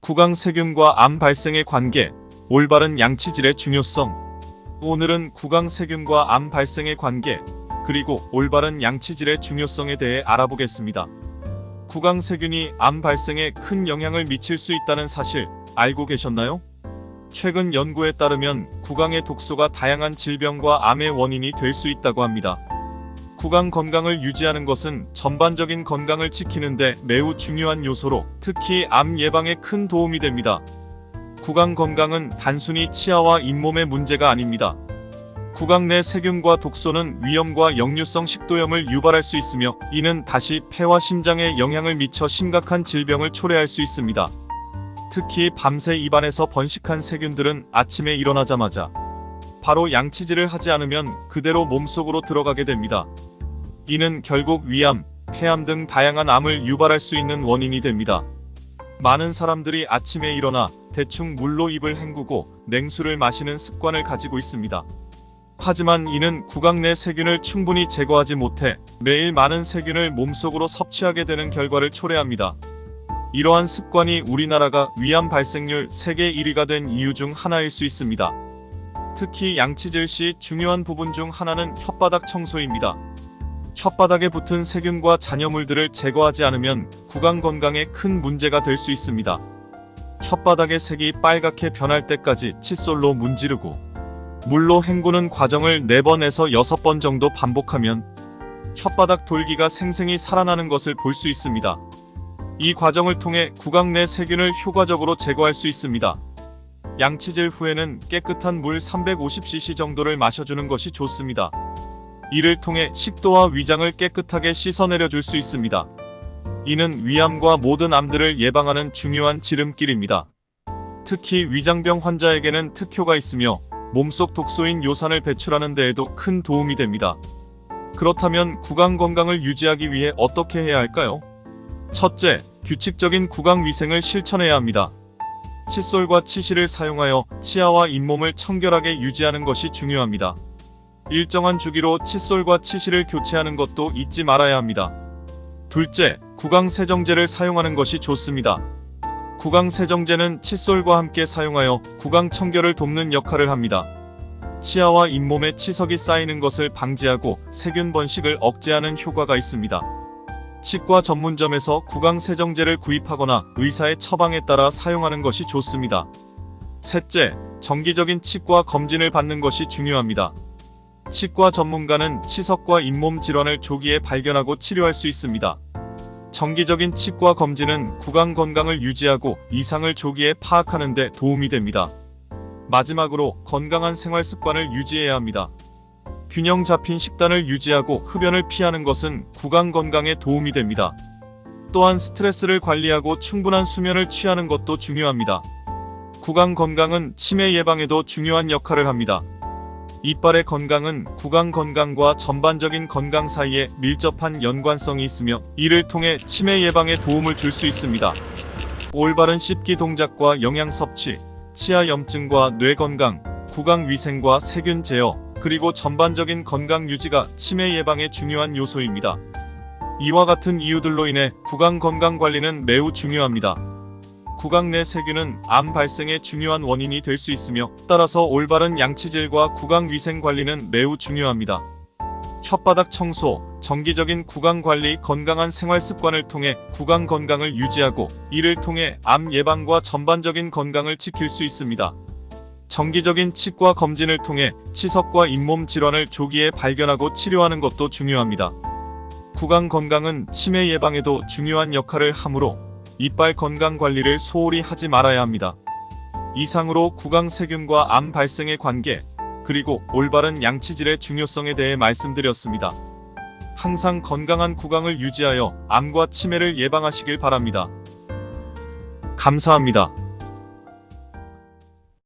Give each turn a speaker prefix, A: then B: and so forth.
A: 구강세균과 암 발생의 관계, 올바른 양치질의 중요성. 오늘은 구강세균과 암 발생의 관계, 그리고 올바른 양치질의 중요성에 대해 알아보겠습니다. 구강세균이 암 발생에 큰 영향을 미칠 수 있다는 사실 알고 계셨나요? 최근 연구에 따르면 구강의 독소가 다양한 질병과 암의 원인이 될 수 있다고 합니다. 구강 건강을 유지하는 것은 전반적인 건강을 지키는 데 매우 중요한 요소로 특히 암 예방에 큰 도움이 됩니다. 구강 건강은 단순히 치아와 잇몸의 문제가 아닙니다. 구강 내 세균과 독소는 위염과 역류성 식도염을 유발할 수 있으며 이는 다시 폐와 심장에 영향을 미쳐 심각한 질병을 초래할 수 있습니다. 특히 밤새 입안에서 번식한 세균들은 아침에 일어나자마자 바로 양치질을 하지 않으면 그대로 몸속으로 들어가게 됩니다. 이는 결국 위암, 폐암 등 다양한 암을 유발할 수 있는 원인이 됩니다. 많은 사람들이 아침에 일어나 대충 물로 입을 헹구고 냉수를 마시는 습관을 가지고 있습니다. 하지만 이는 구강 내 세균을 충분히 제거하지 못해 매일 많은 세균을 몸속으로 섭취하게 되는 결과를 초래합니다. 이러한 습관이 우리나라가 위암 발생률 세계 1위가 된 이유 중 하나일 수 있습니다. 특히 양치질 시 중요한 부분 중 하나는 혓바닥 청소입니다. 혓바닥에 붙은 세균과 잔여물들을 제거하지 않으면 구강 건강에 큰 문제가 될 수 있습니다. 혓바닥의 색이 빨갛게 변할 때까지 칫솔로 문지르고 물로 헹구는 과정을 4번에서 6번 정도 반복하면 혓바닥 돌기가 생생히 살아나는 것을 볼 수 있습니다. 이 과정을 통해 구강 내 세균을 효과적으로 제거할 수 있습니다. 양치질 후에는 깨끗한 물 350cc 정도를 마셔주는 것이 좋습니다. 이를 통해 식도와 위장을 깨끗하게 씻어내려 줄 수 있습니다. 이는 위암과 모든 암들을 예방하는 중요한 지름길입니다. 특히 위장병 환자에게는 특효가 있으며 몸속 독소인 요산을 배출하는 데에도 큰 도움이 됩니다. 그렇다면 구강 건강을 유지하기 위해 어떻게 해야 할까요? 첫째, 규칙적인 구강 위생을 실천해야 합니다. 칫솔과 치실을 사용하여 치아와 잇몸을 청결하게 유지하는 것이 중요합니다. 일정한 주기로 칫솔과 치실을 교체하는 것도 잊지 말아야 합니다. 둘째, 구강 세정제를 사용하는 것이 좋습니다. 구강 세정제는 칫솔과 함께 사용하여 구강 청결을 돕는 역할을 합니다. 치아와 잇몸에 치석이 쌓이는 것을 방지하고 세균 번식을 억제하는 효과가 있습니다. 치과 전문점에서 구강 세정제를 구입하거나 의사의 처방에 따라 사용하는 것이 좋습니다. 셋째, 정기적인 치과 검진을 받는 것이 중요합니다. 치과 전문가는 치석과 잇몸 질환을 조기에 발견하고 치료할 수 있습니다. 정기적인 치과 검진은 구강 건강을 유지하고 이상을 조기에 파악하는 데 도움이 됩니다. 마지막으로 건강한 생활 습관을 유지해야 합니다. 균형 잡힌 식단을 유지하고 흡연을 피하는 것은 구강 건강에 도움이 됩니다. 또한 스트레스를 관리하고 충분한 수면을 취하는 것도 중요합니다. 구강 건강은 치매 예방에도 중요한 역할을 합니다. 이빨의 건강은 구강 건강과 전반적인 건강 사이에 밀접한 연관성이 있으며 이를 통해 치매 예방에 도움을 줄 수 있습니다. 올바른 씹기 동작과 영양 섭취, 치아 염증과 뇌 건강, 구강 위생과 세균 제어, 그리고 전반적인 건강 유지가 치매 예방에 중요한 요소입니다. 이와 같은 이유들로 인해 구강 건강 관리는 매우 중요합니다. 구강 내 세균은 암 발생의 중요한 원인이 될 수 있으며 따라서 올바른 양치질과 구강 위생 관리는 매우 중요합니다. 혓바닥 청소, 정기적인 구강 관리, 건강한 생활 습관을 통해 구강 건강을 유지하고 이를 통해 암 예방과 전반적인 건강을 지킬 수 있습니다. 정기적인 치과 검진을 통해 치석과 잇몸 질환을 조기에 발견하고 치료하는 것도 중요합니다. 구강 건강은 치매 예방에도 중요한 역할을 하므로 이빨 건강 관리를 소홀히 하지 말아야 합니다. 이상으로 구강 세균과 암 발생의 관계, 그리고 올바른 양치질의 중요성에 대해 말씀드렸습니다. 항상 건강한 구강을 유지하여 암과 치매를 예방하시길 바랍니다. 감사합니다.